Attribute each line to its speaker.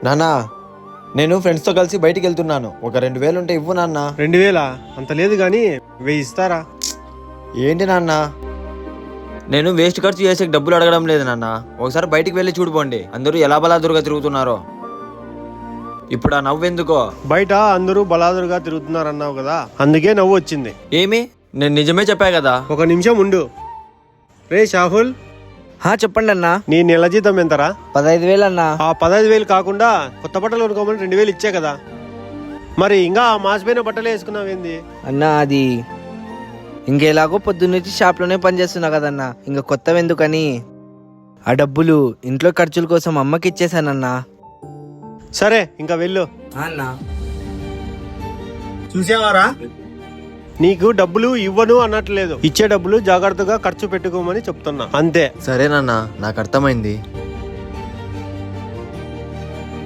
Speaker 1: నాన్నా, నేను ఫ్రెండ్స్తో కలిసి బయటికి వెళ్తున్నాను. ఒక 2000 ఉంటే ఇవ్వు నాన్న.
Speaker 2: 2000 అంత లేదు గాని 1000 ఇస్తారా?
Speaker 1: ఏంటి నాన్న, నేను వేస్ట్ ఖర్చు చేసే డబ్బులు అడగడం లేదు నాన్న. ఒకసారి బయటికి వెళ్ళి చూడుకోండి, అందరూ ఎలా బలాదురుగా తిరుగుతున్నారో. ఇప్పుడు ఆ నవ్వు ఎందుకో?
Speaker 2: బయట అందరూ బలాదురుగా తిరుగుతున్నారన్నావు కదా, అందుకే నవ్వు వచ్చింది.
Speaker 1: ఏమి, నేను నిజమే చెప్పా కదా.
Speaker 2: ఒక నిమిషం ఉండు. రే షాహుల్,
Speaker 3: చెప్పండి అన్నా.
Speaker 2: నీ నెల జీతం ఎంతరా?
Speaker 3: 15,000 అన్నా.
Speaker 2: ఆ 15,000 కాకుండా కొత్త బట్టలు కొనుక్కోమని 2,000 ఇచ్చే కదా, మరి ఇంకా ఆ మాసిపోయిన బట్టలు వేసుకున్నావేంది?
Speaker 3: అన్నా అది ఇంకెలాగో పొద్దున్నుంచి షాప్లోనే పనిచేస్తున్నా కదన్నా, ఇంకా కొత్తవి ఎందుకని ఆ డబ్బులు ఇంట్లో ఖర్చుల కోసం అమ్మకి ఇచ్చేసానన్నా.
Speaker 2: సరే ఇంకా వెళ్ళు.
Speaker 3: అన్నా
Speaker 2: చూసావారా, నీకు డబ్బులు ఇవ్వను అన్నట్లేదు, ఇచ్చే డబ్బులు జాగ్రత్తగా ఖర్చు పెట్టుకోమని చెప్తున్నా అంతే.
Speaker 1: సరే నాన్న, నాకు అర్థమైంది.